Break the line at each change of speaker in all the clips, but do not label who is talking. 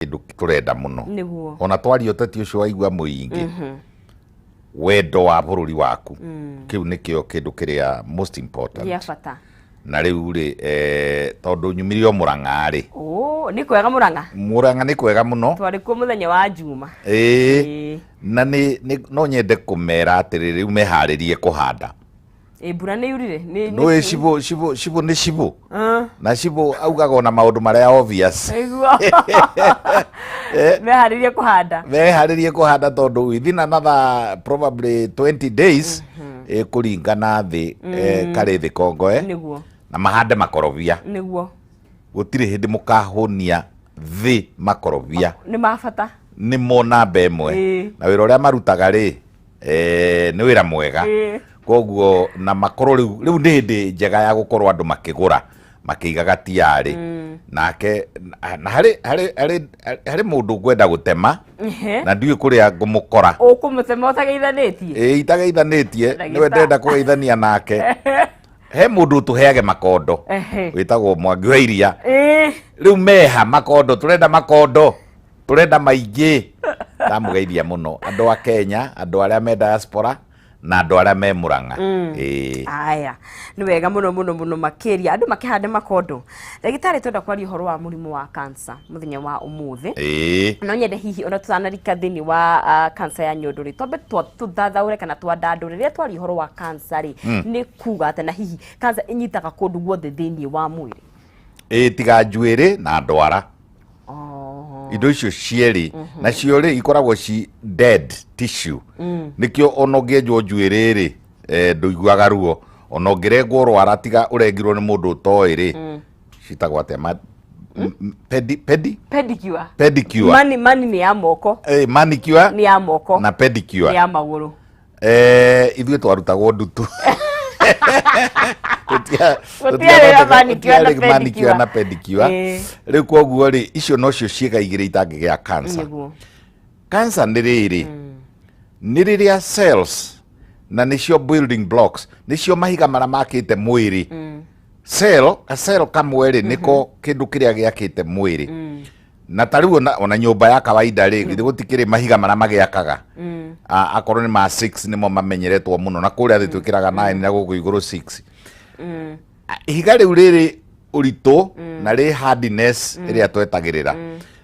kindu turenda muno
niguo
ona twari uteti ucio waigua muingi wendo wa bururi waku kiu nikio kindu kiria most important
ya fata
na riu ri tondu nyumirio Murang'a ri
ni kwega Murang'a
ni kwega muno
twari ku muthenya wa Juma
na ni no nyende kumera atiri riu meharirie kuhanda
mbura ni yurire
no cibo ni cibo na cibo augaga na maundu maria obvious meharirie kuhanda tondu within another probably 20 days kuringana thi kari thi kongoe
niguo
na mahande makorobia
niguo
gutire hindi mukahunia thi makorobia
ni mabata
ni mona bemwe na wira uria marutaga ri ni wira mwega koguo na makoro riu ni hindi njega ya gukorwo andu makigura makiigaga tiari nake na hari mundu ngwenda gutema na ndiwe kuria ngumukora
ukumutema utageithanitie
itageithanitie niwe ndenda kugeithania nake he mundu tuheage makondo witagwo Mwangi wa Iria riu meha makondo turenda maingi ndamugeithia muno andu a Kenya andu aria me diaspora na andu aria me Murang'a
aya ni wega muno makiria andu makihande makondo ndagitari twenda kwaria uhoro wa murimu wa cancer muthenya wa umuthi no nyende hihi ona tutanarika thini wa cancer ya nyondo ri twambe tuthathaure kana twandandure ria twari uhoro wa cancer ri ni kuga ate na hihi cancer inyitaga kundu guothe thini wa mwiri
tiga njuiri na ndwara indo icio cieri na ciori ikoragwo ci dead tissue nikio onongenjwo njuiri ri nduiguaga ruo onongerengwo rwara tiga urengirwo ni mundu utoiri citagwo ate pedicure
mani ni ya moko
manicure
ni ya moko
na pedicure
ni ya maguru
ithuĩ twarutagwo ndutu manicure na pedicure riu koguo ri icio nocio ciĩga igĩrĩ itangĩgĩa cancer nĩ rĩrĩ nĩ rĩrĩa cells na nĩcio building blocks nĩcio mahiga marĩa makĩte mwĩrĩ cell kamwe rĩ nĩko kĩndũ kĩrĩa gĩakĩte mwĩrĩ na tariu ona nyũmba ya kawaida rĩ gũtikĩrĩ mahiga marĩa magĩakaga akorwo nĩ ma 6 nĩmo mamenyeretwo mũno na kũrĩa thĩ twĩkĩraga 9 na gũkũ igũrũ 6 ihiga rĩu rĩrĩ ũritũ na rĩ hardness ĩrĩa twetagĩrĩra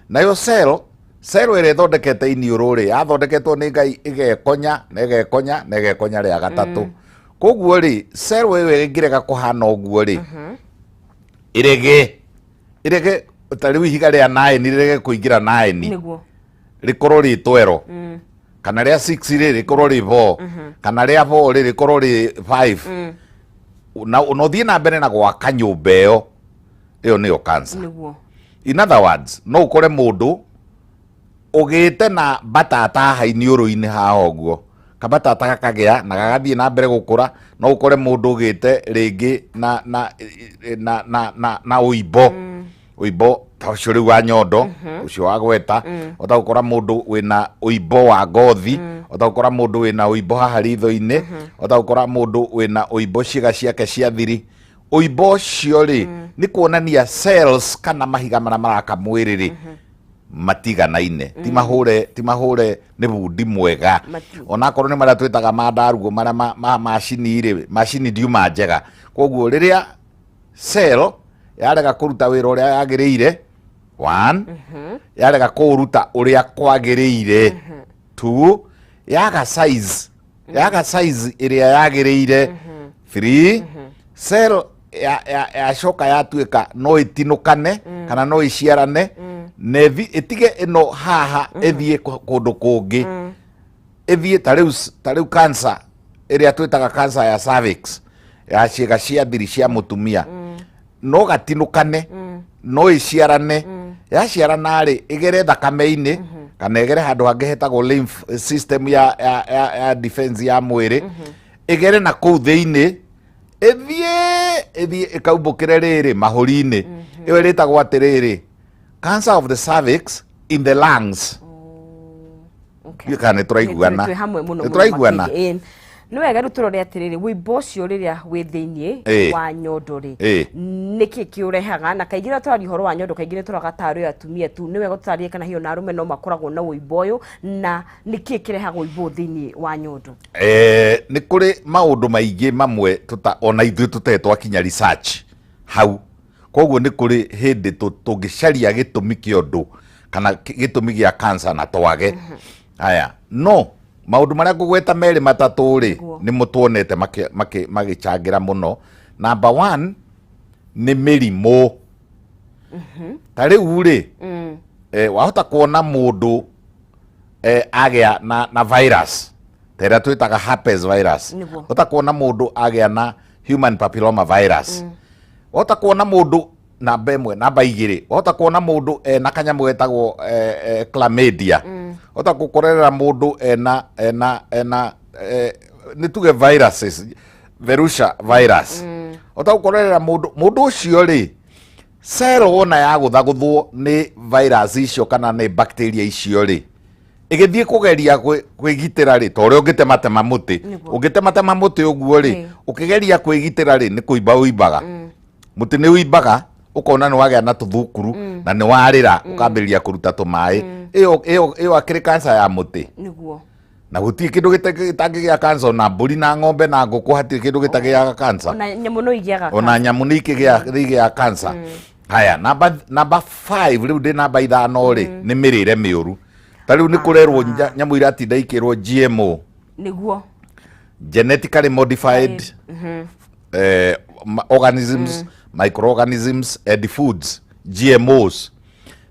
nayo cell ĩrĩa ĩthondekete iniũrũ rĩ yathondeketwo nĩ Ngai ĩgekonya rĩa gatatũ koguo rĩ cell ĩyo ĩngĩrega kũhana ũguo rĩ ĩrege tariu ihiga rĩa 9 rĩrege kũingĩra 9 rĩkorwo rĩ 12 kana rĩa 6 rĩ rĩkorwo rĩ 4 kana rĩa 4 rĩ rĩkorwo rĩ 5 na ũthiĩ na mbere na gwaka nyũmba ĩyo nĩyo cancer in other words no ũkore mũndũ ũgĩte na batata haha iniũrũ-inĩ haha ũguo kabatata gakagĩa na gagathiĩ na mbere gũkũra no ũkore mũndũ ũgĩte rĩngĩ na ũimbo ta ũcio rĩu wa nyondo ũcio wa gweta ũtagũkora mũndũ wĩna ũimbo wa ngothi ũtagũkora mũndũ wĩna ũimbo haha ritho-inĩ ũtagũkora mũndũ wĩna ũimbo ciĩga ciake cia thiri ũimbo ũcio rĩ nĩ kuonania cells kana mahiga marĩa maraka mwĩrĩ rĩ matiganaine ti mahure nĩ bundi mwega onakorwo nĩ marĩa twĩtaga mandarugo marĩa macini ndiuma njega koguo rĩrĩa cell yarega kũruta wĩra ũrĩa yagĩrĩire 1 yarega kũruta ũrĩa kwagĩrĩire 2 yaga size ĩrĩa yagĩrĩire 3 cell yacoka yatuĩka no ĩtinũkane kana no ĩciarane nevi itige ino haha ethie kundu kungi ethie tariu cancer ĩrĩa twĩtaga cancer ya cervix ya ciĩga cia thiri cia mutumia no gatinũkane no ĩciarane yaciarana rĩ ĩgere thakame-inĩ kana ĩgere handũ hangĩ hetagwo lymph system ya defense ya mwĩrĩ ĩgere na kũu thĩinĩ ethie ĩkaumbũkĩre rĩrĩ mahũri-inĩ ĩyo ĩrĩtagwo atĩrĩrĩ cancer of the cervix in the lungs.
Okay.
Kana turaiguana.
Turaiguana. no wega ruturore atiriri wimbo cio riria wi thiini wa nyondo ri niki kiurehaga na kaingira twari horo wa nyondo kaingira turaga taro atumia tu ni wega tutarie kana hiyo na arume no makoragwo na wimbo uyu na niki kirehaga wimbo thiini wa nyondo
ni kuri maundu maingi mamwe ona ithu tutetwa kinya research hau koguo ni kuri hindi tungicaria gitumi kiondu kana gitumi gia cancer na twage aya no maundu maria ngugweta meri matatu ri ni mutuonete magichangira muno. Number 1 ni mirimu ta riu ri wahota kuona mundu agia na virus tera twitaga herpes virus, wahota kuona mundu agia na human papilloma virus, wahota kuona mundu namba 1 namba 2 wahota kuona mundu na kanyamu getagwo chlamydia, wahota gukorera mundu ena nituge viruses verusha virus, wahota gukorera mundu ucio ri cell wona ya guthaguthwo ni virus icio kana ni bacteria icio ri igithie kugeria kwigitira ri tore ungitematema muti ungitematema muti uguo ri ukigeria kwigitira ri ni kuimba uimbaga muti ni uimbaga ukona ni wagea na tuthukuru na ni warira ukambiriria kuruta tumai iyo akiri cancer ya muti
niguo
na guti kindu gitangigia cancer na mburi na ng'ombe na nguku hati kindu gitagiaga cancer
ona nyamu no igiaga
ona nyamu ni ikigia cancer. Haya number 5 riu ndi namba 5 ri ni mirire miuru ta riu ni kurerwo nyamu iratinda ikirwo GMO
niguo
genetically modified organisms microorganisms and foods GMOs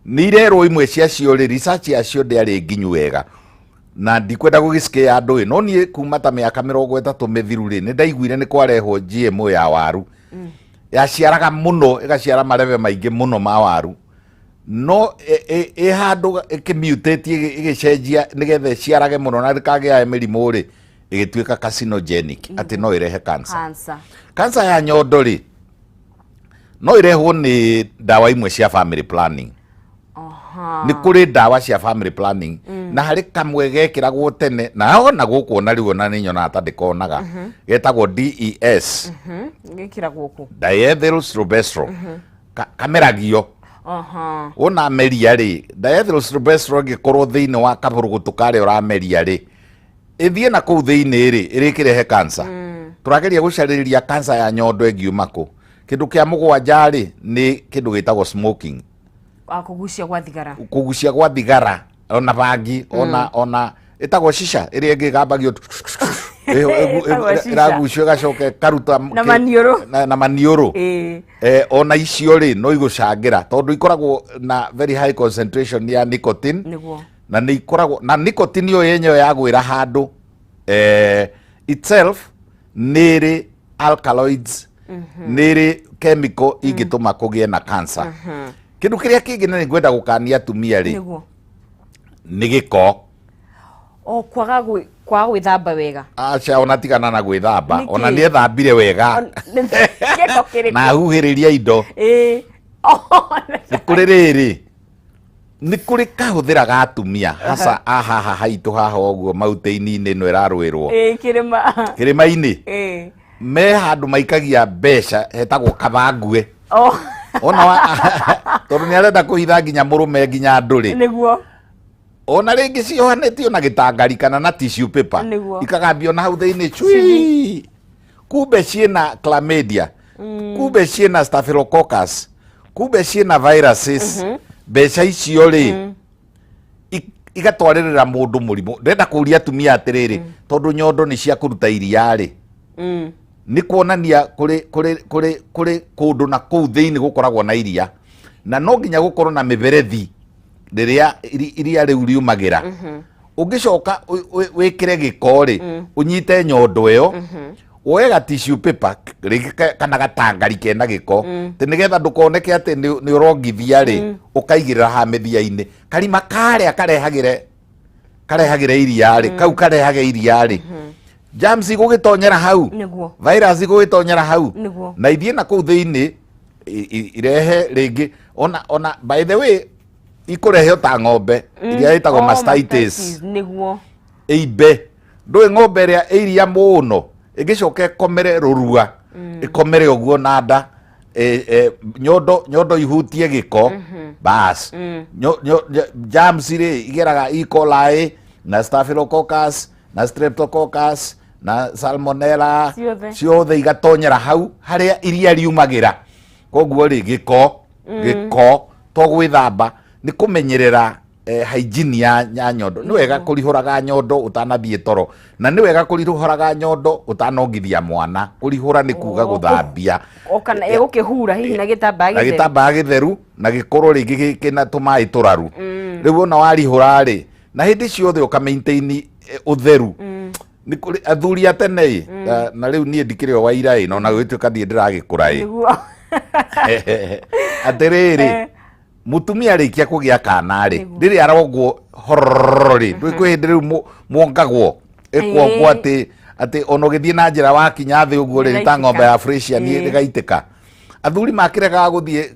ni irerwo imwe cia cio ri research ya cio ndiari nginyu wega na ndikwenda gugisikia andu no nie kuma ta miaka 30 mithiru ri ni ndaiguire ni kwarehwo GMO ya waru yaciaraga muno igaciara mareve maingi muno ma waru no handu ikimutate igicenjia nigethe ciarage muno na rikagea mirimu ri igituika carcinogenic ati no irehe cancer ya nyondo ri no irehwo ni dawa imwe cia family planning. Ni kuri dawa cia family planning na hari kamwe gekiragwo tene na ona gukuona riu ona ni nyona atandikonaga getagwo DES
gekiragwo ku
diethylstilbestrol kameragio ona meria ri diethylstilbestrol gikorwo thiini wa kaburugutu kare urameria ri ithie na kuu thiini ri irikirehe cancer turageria gucaririria cancer ya nyondo engiuma ku kindu kia mugwanja ri ni kindu gitagwo smoking kugucia gwa thigara ona bangi ona itagwo shisha iria ingi gambagio iragucio gacoke karuta na manioro ona icio ri no igucangira tondu ikoragwo na very high concentration ya nicotine na ni ikoragwo na nicotine yo yenyewe yagwira handu itself niri alkaloids niri chemical ingituma kugie na cancer. Kindu kiria kingi ni ngwenda gukania atumia ri ni giko
kwaga gwithamba wega
acha ona tigana na gwithamba ona ni ethambire wega na huhiriria indo ni kuri riri ni kuri kahuthiraga atumia hasa ahaha haitu haha uguo mauteini-ini no irarwirwo kirima-ini me handu maikagia mbeca hetagwo kabangue ona tondu ni arenda kuhitha nginya murume nginya nduri
niguo
ona ringi ciohanetio na gitangari kana na tissue paper ikagambio na hau thiini chui kumbe ciena chlamydia kumbe ciena staphylococcus kumbe ciena viruses mbeca icio ri igatwaririra mundu murimu ndenda kuria atumia atiriri tondu nyondo ni cia kuruta iria ri ni kuonania kuri kundu na kuu thiini gukoragwo na iria na no nginya gukorwo na miberethi riria iria riu riumagira ungicoka wikire giko ri unyite nyondo iyo woega tissue paper kana gatangari kena giko te nigetha ndukoneke ati ni urongithia ri ukaigirira ha mithia-ini karima karia karehagire iria ri kau karehage iria ri germs igugitonyera hau virus igugitonyera hau na ithie na kuu thiini irehe ringi ona by the way ikurehe ta ng'ombe iria itagwo mastitis
niguo
ibe ndwe ng'ombe ria iria muno igicoke komere rurua ikomere oguo nanda nyondo ihutie giko bas germs ri igeraga E. coli na staphylococcus na streptococcus na salmonella ciothe igatonyera hau haria iria riumagira koguo ri giko to gwithamba ni kumenyerera hygiene ya nyondo ni wega kurihuraga nyondo utanathie toro na ni wega kurihuraga nyondo utanongithia mwana kurihura ni kuga guthambia
kana egukihura hihi na
gitambaya githeru na gikorwo ringi kina tumai turaru riu ona warihura ri na hindi ciothe uka maintain utheru ni kuri athuri atene na riu nie ndikire wa ira ino na gwituka thie ndiragikura atiriri mutumia arikia kugia kana ri riri arogwo horori ndwikuhindi riu mwongagwo ekwongwo ati onogithie na njira wa kinya thi uguo ri ta ng'ombe ya Fresian ni rigaitika athuri makirega guthie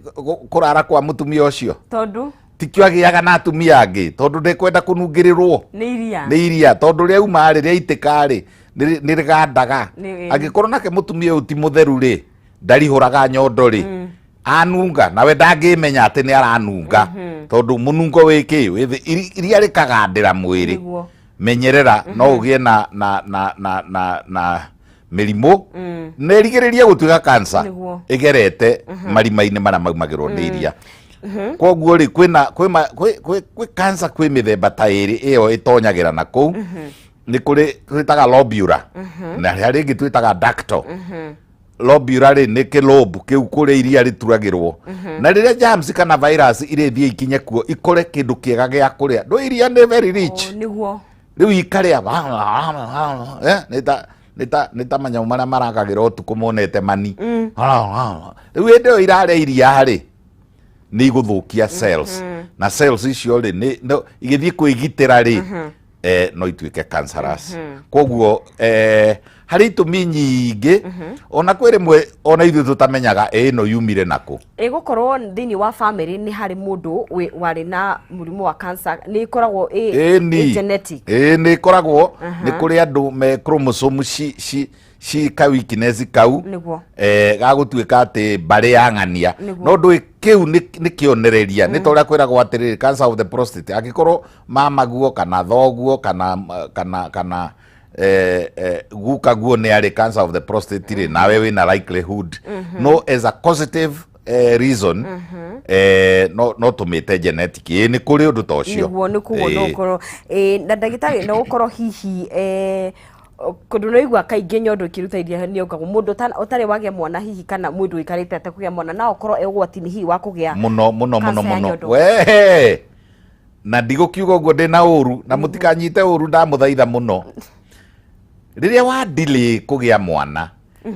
kurara kwa mutumia ucio
tondu
tikio agiaga na atumia angi tondu ndekwenda kunungirirwo ni iria tondu ria uma ri riaitika ri ni rigandaga angikorwo nake mutumia uti mutheru ri ndarihuraga nyondo ri anunga nawe ndangimenya ati ni aranunga tondu munungo wiki iria rikagandira mwiri menyerera no ugie na mirimu nerigiriria gutuika cancer igerete marimaini mara maumagirwo ni iria koguo ri kwina kwi cancer kwi mithemba ta iri iyo itonyagira na kou ni kuri twitaga lobular na hari ringi twitaga ductal lobular ri ni kilobu kiu kuri iria rituragirwo na riria germs kana virus irithie ikinye kuo ikore kindu kiega gia kuria ndo iria ni very rich
niguo
riu ikaria nita manyamu maria marakagira utuku monete mani riu hindi iyo iraria iria ri ni iguthukia cells na cells icio ri ni igithie kwigitira ri no ituike cancerous koguo hari itumi nyingi ona kwiri mwe ona ithu tutamenyaga no yumire nako
gukorwo thini wa family ni hari mundu wari na murimu wa cancer ni ikoragwo genetic
ni koragwo ni kuri andu me chromosome ci ka weakness kau ga gutuika ati bari ya ng'ania no ndu kiu ni kionereria ni toria kwiragwo atiri cancer of the prostate agikorwo mamaguo kana thoguo kana guka guo ni ari cancer of the prostate ri nawe wina likelihood no as a causative reason no tumite genetic ni kuri undu ta ucio
niguo ni kugo no korwo na ndagitari no gukorwo hihi kundu no igwa kaingi nyondo ikiruta iria ni ukago mundu utari wagia mwana hihi kana mundu ikarite ate kugia mwana na ukorwo egwatini hihi wa kugia
muno we na ndigukiuga uguo ndina uru na mutikanyite uru ndamuthaitha muno riria wa delay kugia mwana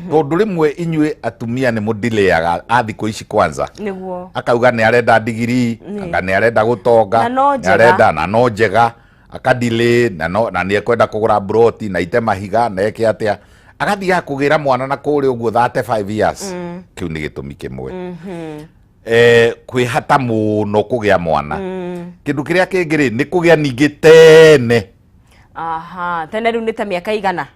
tondu rimwe inyue atumia ni mudilayaga athiko ici kwanza niguo akauga ni arenda digiri anga ni arenda gutonga ni arenda na no njega akadile na ni ekwenda kugura broti na ite mahiga na eke atia agathia kugira mwana na kuri uguo 35 years kiu ni gitumi kimwe kwihata muno kugia mwana kindu kiria kingiri ni kugia ningi tene
tene riu ni ta miaka igana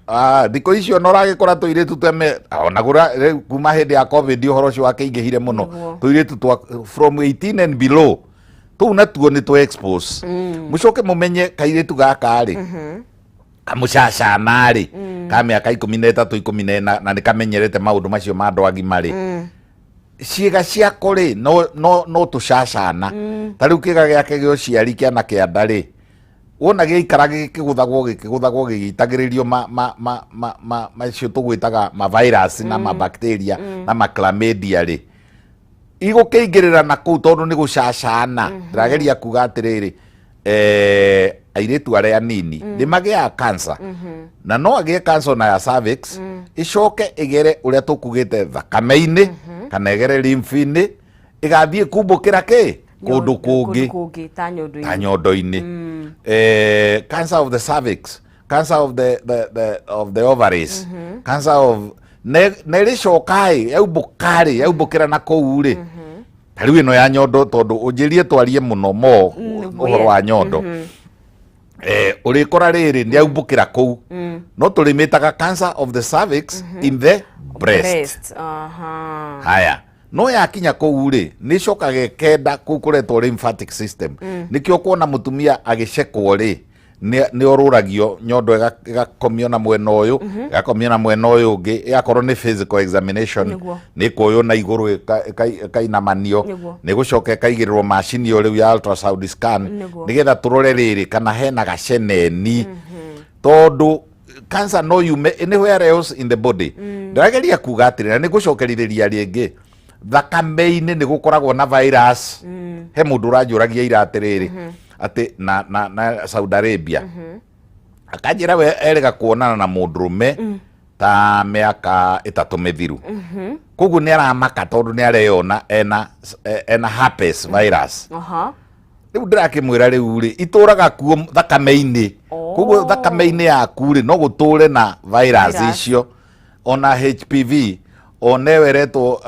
thiko icio no ragikora tuiritu teme ona gura kuma hindi ya covid uhoro cio wakeingihire muno tuiritu twa from 18 and below tu na tuo ni to expose mucoke mumenye kairitu gaka ri kamucacana ri ka miaka 13 14 na nikamenyerete maundu macio ma andu agima ri ciiga ciako ri no tucacana tariu kiga giake gio ciari kiana kianda ri wona giikara gikiguthagwo gigitagiririo macio tugwitaga ma virus na ma bacteria na ma chlamydia ri igukiingirira na kuu tondu ni gucacana ndirageria kuga atiriri airitu aria nini ni magia cancer na no agie cancer na ya cervix icoke igere uria tukugite thakame-ini kana igere lymph-ini igathie kumbukira ki kundu kungi ta nyondo-ini cancer of the cervix, cancer of the ovaries, cancer of neri cokai yaubukira na kou ri tariu ino ya nyondo tondu unjirie twarie muno mo uhoro wa nyondo urikora riri ni aumbukira kou no tulimitaga cancer of the cervix in the breast. Haya no yakinya kou ri ni cokaga kenda kou kuretwo lymphatic system nikio kuona mutumia agicekwo ri ni oruragio nyondo igakomio na mwena uyu igakomio na mwena uyu ungi igakorwo ni physical examination ni kuyo na iguru kainamanio ni gucoka kaigirirwo machine yo riu ya ultrasound scan nigetha turore riri kana hena gaceneni tondu cancer no yume anywhere else in the body. Ndirageria kuga atiri ni gucokerithia ringi thakame-ini ni gukoragwo na virus he mundu urajuragia ira atiriri ati na Saudi Arabia akanjira we erega kuonana na mundurume ta miaka 3 mithiru koguo ni aramaka tondu ni areyona ena herpes virus riu ndirakimwira riu ri ituraga kuo thakame-ini koguo thakame-ini yaku ri no guture na virus icio ona HPV oneweretwo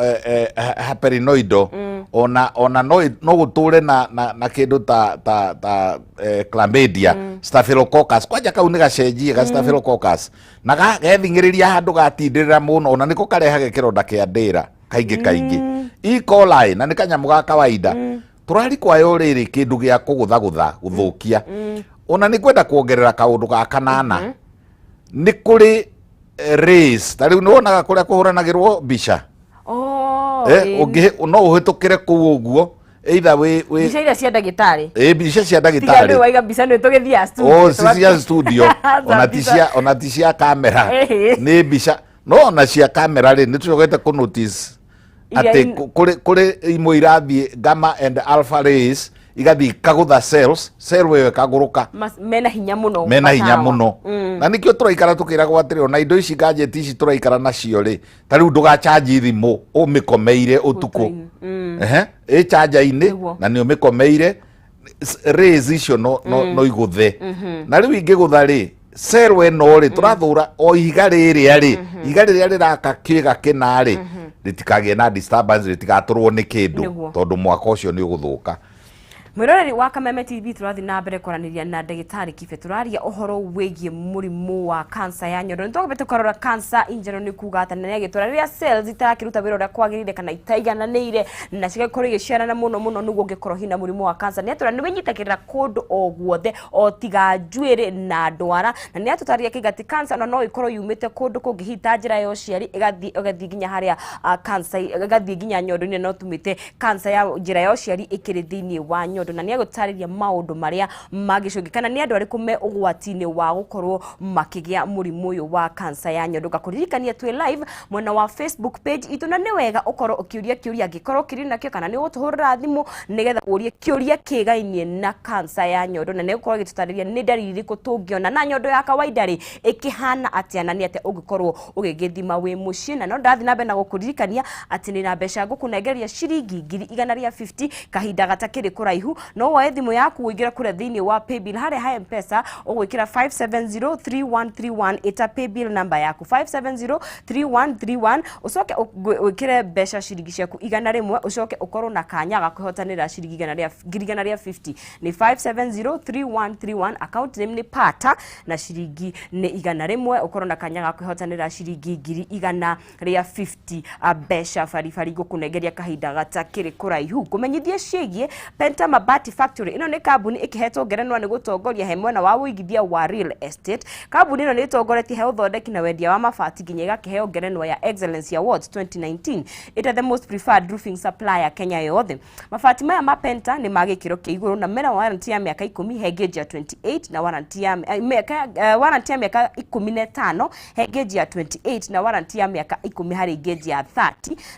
haperinoido ona no guture na kindu ta chlamydia staphylococcus kwanja kau ni gacenjie ga staphylococcus na gethingiriria handu gatindirira muno ona niko karehage kironda kia ndira kaingi E. coli na ni kanyamu ga kawaida turari kwayo riri kindu gia kugutha guthukia ona ni kwenda kuongerera kaundu ga kanana ni kuri race tari unonaga kuria kuhuranagirwo bica ungi no uhitukire ku uguo either
bica ira cia ndagitari
bica cia ndagitari
tiga waiga bica no tugethia studio
cia studio ona tia camera ni bica no ona cia camera ri ni tucogete ku notice ati kuri imwe irathie gamma and alpha rays igathi kagutha cell wewe kaguruka
mena hinya muno
na nikio turaikara tukiragwo atiri ona indo ici gadget ici turaikara nacio ri tariu ndugachaji thimu umikomeire utuku charger-ini na ni umikomeire rays icio no iguthe na riu ingigutha ri cell we no ri turathura o ihiga riria riraka kiga kina ri ritikagie na disturbance ritigaturwo ni kindu tondu mwaka ucio ni uguthuka.
Mwiroreri wa Kameme TV turathi na mbere koraniria na Dr. Kibe turaria uhoro wigie murimu wa cancer ya nyondo nitogobete korora cancer injero ni kuga atanene gituraria cells itarakiruta wira uria kwagirire kana itaigananire na cigakora igiciarana muno nugo ngikoro hina murimu wa cancer ni atura ni winyitakirira kundu o guothe o tiga njwiri na ndwara na ni atutaria kigati cancer no ikorwo yumite kundu kungihita njira yo ciari igathi ginya haria cancer igathi ginya nyondo ni no tumite cancer ya njira yo ciari ikiri thiini wa nyondo na niya gutariria maundu maria magicungikana ni andu ariku me ugwati-ini wa gukorwo makigia murimu uyu wa cancer ya nyondo gakuririkania twi live mwena wa Facebook page itu na ni wega ukorwo ukiuria kiuria gikorwo kiri nakio kana ni gutuhurira thimu nigetha urie kiuria kigainie na cancer ya nyondo na ni gukorwo gitutariria ni ndariri iriku tungiona na nyondo ya kawaida ri ikihana atia na ni ate ugikorwo ugigithima wi mucii na no ndathi na mbere na gukuririkania ati ni na mbeca ngukunengeria ciringi 150 kahinda gatakiri kuraihu no woe thimu yaku uingira kure thiini wa paybill hare ha mpesa ugwikira 5703131 eta paybill number yaku 5703131 ucoke wikire mbeca ciringi ciaku 100 ucoke ukorwo na kanya ga kuhotanira ciringi 150 ni 5703131 account name ni pata na ciringi ni 100 ukorwo na kanya ga kuhotanira ciringi 150 mbeca farifari gukunengeria kahinda gatakiri kuraihu kumenyithie ciigie Penta Mabati Factory ino ni kambuni ikihetwo ngerenwa ni gutongoria he mwena wa uigithia wa real estate. Kambuni ino ni tongoretie he uthondeki na wendia wa mabati nginya igakiheo ngerenwa ya Excellence Awards 2019 ita the most preferred roofing supplier Kenya yothe. Mabati maya ma Penta ni magikiro kia iguru na mena warranty ya miaka 10 he gauge ya 28 na warranty ya miaka 15 he gauge ya 28 na warranty ya miaka 10 hari gauge ya 30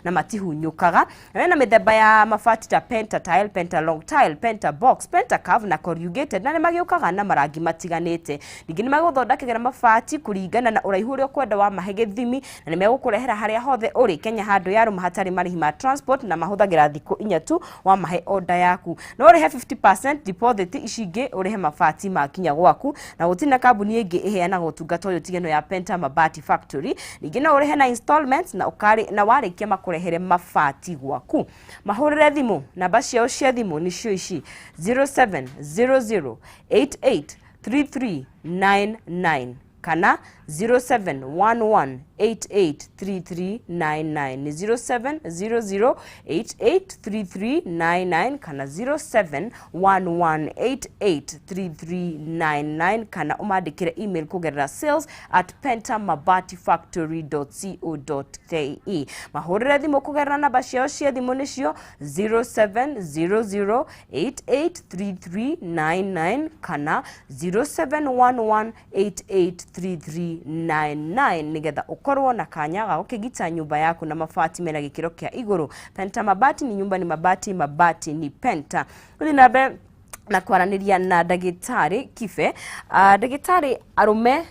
na matihunyukaga. Na mithemba ya mabati ta Penta tile, Penta long tile, Penta box, Penta curve na corrugated na magiukaga na marangi matiganite. Ningi ni maguthondekera mabati kuringana na uraihu uria kwenda wa mahege thimi na ni megukurehera haria hothe uri Kenya handu ya ruma hatari marihi ma transport na mahuthagira thiku 4 tu wa mahe order yaku. No urihe 50% deposit icingi urihe mabati makinya gwaku na gutina kambuni ingi iheana gutungata uyu tigeno ya Penta Mabati Factory. Ningi no urihe na installments na ukari na warikia makurehere mabati gwaku. Mahurire thimu namba ciao cia thimu ni cio ici 070088 883399 kana 0711883399 ni 0700883399 kana 0711883399 kana umandikire email kugerera sales@pentamabati-factory.co.ke mahurire thimu kugerera namba ciao cia thimu nicio 0700883399 kana 0711883399 nigetha ukorwo na kanya ga ukigita nyumba yaku na mabati mena gikiro kia iguru. Penta Mabati ni nyumba, ni mabati, mabati ni penta. Uli nabe na kwaraniria na Dr. Kibe. Dr. arume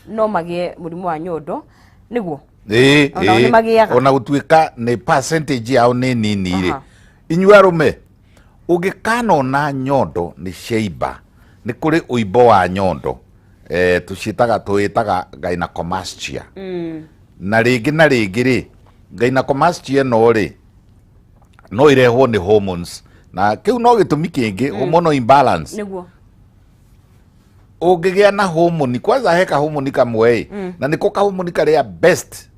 no magie murimu wa nyondo niguo
ona gutuika ni percentage yao ni nini ri inyu arume ugikanona nyondo ni sheiba ni kuri uibo wa nyondo tuitaga gynecomastia na ringi ri gynecomastia no ri no irehwo ni hormones na kiu no gitumi kingi hormonal imbalance
niguo
ugigia na hormone kwanza heka hormone kamwe na niko ka hormone karia best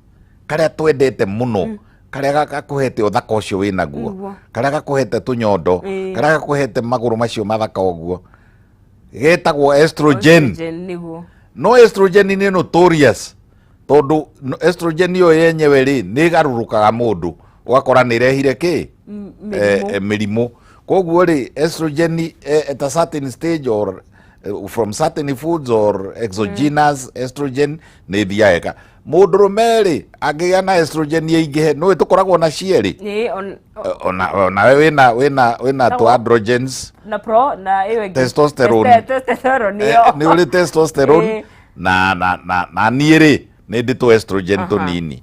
karia twendete muno karia gakuhete uthaka ucio wina guo karia gakuhete tunyondo karia gakuhete maguru macio mathaka oguo getagwo estrogen
niguo
no estrogen ni notorious tondu estrogen yo yenyewe ri ni garurukaga mundu ugakora ni rehire ki mirimu koguo ri estrogen at a certain stage or from certain foods or exogenous estrogen ni thiaega mundurume ri angigia na estrogen yingihe no itukoragwo na cieri ona wina to androgens
na pro na ewe
testosterone ni uri testosterone na nieri ni ndito estrogen to nini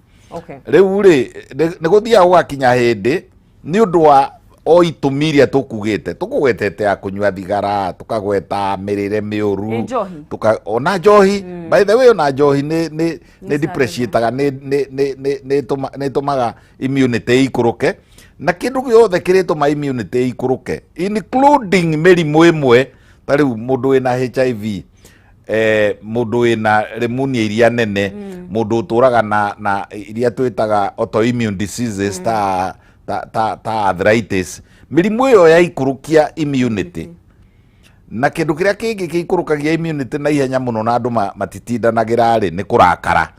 riu ri ni guthia ugakinya hindi ni undu wa o itumiria tukugwetete ya kunywa thigara tukagweta mirire miuru ona njohi by the way ona njohi ni depreciataga ni tumaga immunity ikuruke na kindu giothe kirituma immunity ikuruke including mirimu imwe tari mundu wina HIV mundu wina pneumonia iria nene mundu uturaga na iria twitaga autoimmune diseases ta arthritis mirimu yo ya ikurukia immunity na kindu kiria kingi kiikurukagia immunity na ihenya muno na andu matitindanagira ri ni kurakara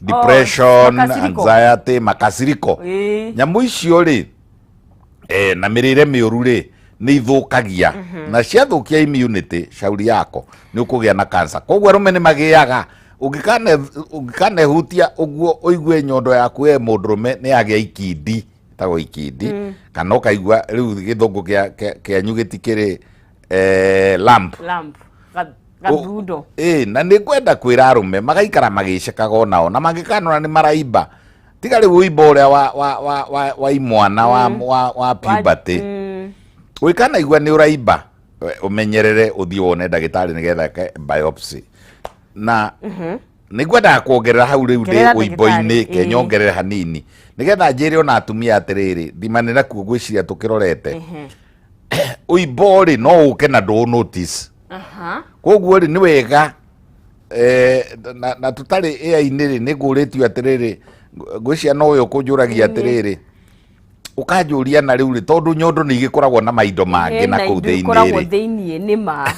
depression anxiety makasiriko nyamu icio ri na mirire miuru ri ni ithukagia na ciathukia immunity shauri yako ni ukugia na cancer koguo rume ni magiaga ungikane hutia uguo uigue nyondo yaku mundurume ni agia ikindi tago ikindi kana ukaigua riu githungu kia nyugitikiri lamp
gathundo
na ni kwenda kwira arume magaikara magicekaga onao na magikanona ni maraimba tiga riu uimbo uria wa imwana wa puberty wikana igua ni uraimba umenyerere uthii wone ndagitari nigetha biopsy na nigwenda kuongerera hau riu ndi uimbo-ini kenyongerere hanini nigetha njire ona atumia atiriri thimanira kuo gwiciria tukirorete uimbo ri no uke na do notice koguo ri ni wega na tutari ai-ini ri niguritio atiriri gwiciria no uyu kunjuragia atiriri ukanjuria na riu ri tondu nyondo ni igikoragwo na maindo mangi na kuu
thiini ni ma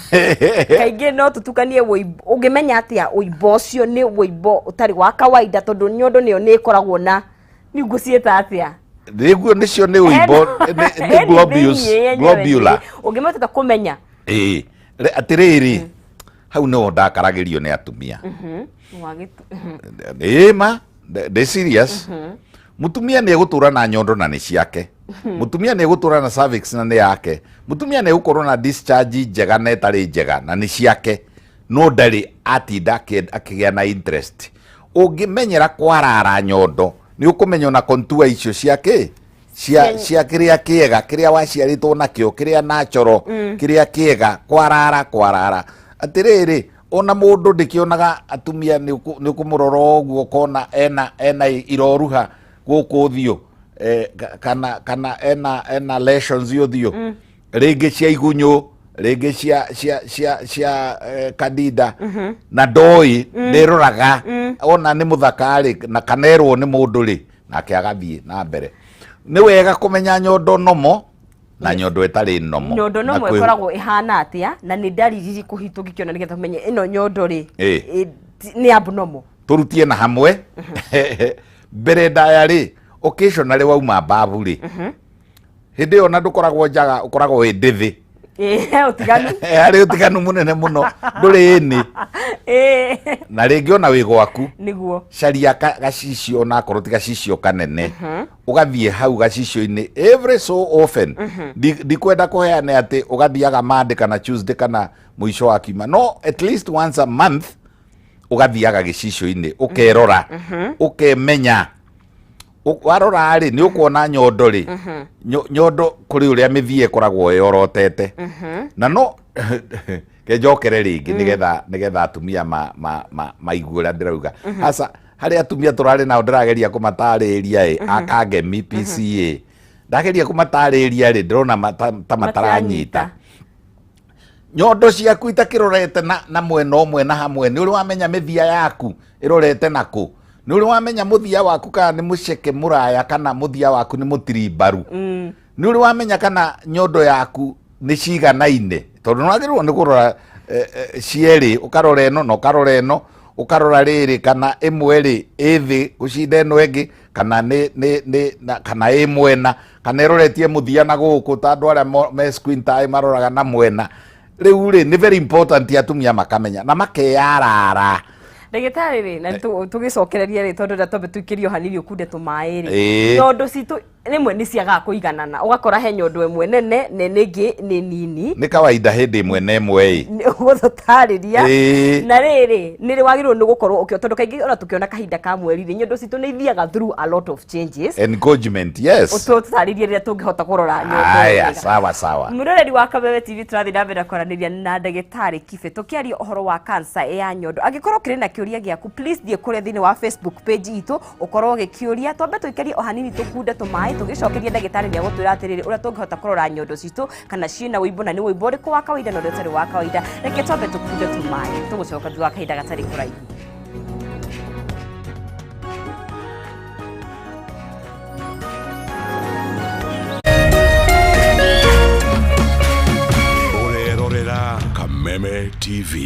kaingi no tutukanie uimbo ungimenya atia uimbo ucio ni uimbo utari wa kawaida tondu nyondo niyo ni ikoragwo na ni ngucieta atia
riguo nicio ni uimbo ni globular
ungimeta kumenya
atiriri hau no ndakaragirio ni atumia ma de serious mutumia ni egutura na nyondo na ni ciake mutumia ni egutura na cervix na ni yake mutumia ni egukorwo na discharge njega na etari njega na ni ciake no ndari atinda akigia na interest ungimenyera kwarara nyondo ni ukumenya na contour icio ciake cia kiria kiega kiria waciaritwo nakio kiria natural kiria kiega kwarara atiriri ona mundu ndikionaga atumia ni ukumurora oguo kona ena iroruha guku thio kana ena lesions yo thio ringi cia igunyu rĩngĩ cia Kadida na ndoi nĩroraga ona nĩ mũthaka rĩ na kanerwo nĩ mũndũ rĩ nake agathiĩ na mbere. Nĩ wega kũmenya nyondo nomo na nyondo ĩtarĩ nomo.
Nyondo nomo ĩkoragwo ĩhana atia na nĩ ndariri kũhĩtũkĩkĩona nĩgetha tumenye ĩno nyondo rĩ nĩ abnormal.
Turutie na hamwe mbere ndaya rĩ occasionally wauma babu rĩ hĩndĩ ĩyo na ndũkoragwo njaga ũkoragwo wĩ ndĩthĩ.
Utiganu
arĩ utiganu munene muno ndũrĩ ĩnĩ na rĩngĩ ona wĩ gwaku
nĩguo
caria gacicio na korwo ti gacicio kanene ũgathiĩ hau gacicio-inĩ every so often ndikwenda kũheana atĩ ũgathiaga Monday kana Tuesday kana mũico wa kiumia no at least once a month ũgathiaga gĩcicio-inĩ ũkerora ũkemenya warora rĩ nĩ ũkuona nyondo rĩ nyondo kũrĩ ũrĩa mĩthie ĩkoragwo yorotete na no kenjokere rĩngĩ nĩgetha atumia maigue ũrĩa ndĩrauga hasa harĩ atumia tũrarĩ nao ndĩrageria kũmatarĩria akangemi PCA ndageria kũmatarĩria rĩ ndĩrona ta mataranyita nyondo ciaku itakĩrorete na mwena ũmwe na hamwe nĩ ũrĩ wamenya mĩthia yaku ĩrorete nakũ nĩ ũrĩ wamenya mũthia waku kana nĩ mũceke mũraya kana mũthia waku nĩ mũtirimbaru nĩ ũrĩ wamenya kana nyondo yaku nĩ ciganaine tondũ nĩwagĩrĩirwo nĩ kũrora cierĩ ũkarora ĩno na ũkarora ĩno ũkarora rĩrĩ kana ĩmwe rĩ ĩthĩ gũcinda ĩno ĩngĩ kana kana ĩ mwena kana ĩroretie mũthia na gũkũ ta andũ arĩa me screen time maroraga na mwena rĩu rĩ nĩ very important atumia makamenya na makeyarara.
Ndagĩtarĩ rĩ na tũgĩcokereria rĩ tondũ ndatombe tuikĩrio hanini ũkunde tũmaĩ rĩ nyondo citũ rĩmwe nĩ ciagaga kũigana ũgakora he nyondo ĩmwe nene ĩngĩ nĩ nini
nĩ kawaida hĩndĩ ĩmwe na ĩmwe
gũtũtarĩria na rĩrĩ nĩ wagĩrĩirwo nĩ gũkorwo tondũ kaingĩ ona tũkĩona kahinda ka mweri rĩ nyondo citũ nĩ ithiaga through a lot of changes
engagement yes
ũtũtarĩrie rĩrĩa tũngĩhota kũrora nyondo
aya sawa
mũroreri wa Kabebe TV tũrathiĩ na mbere kwaranĩria na ndagĩtarĩ Kibe tũkĩaria ũhoro wa cancer ya nyondo angĩkorwo kĩrĩ na kĩũria gĩaku please thiĩ kũrĩa thĩinĩ wa Facebook page itũ ũkorwo ũgĩkĩũria twambe tũikarie o hanini tũkunde tũmaĩ tũgĩcokeria ndagĩtarĩ nĩ agũtwĩra atĩrĩrĩ ũrĩa tũngĩhota kũrora nyondo citũ kana ciĩna wĩimbo na nĩ wĩimbo ũrĩkũ wa kawaida na ũrĩa ũtarĩ wa kawaida reke twambe tũkunde tũmaĩ tũgũcoka thutha wa kahinda gatarĩ kũraihu.
Urerorera Kameme TV.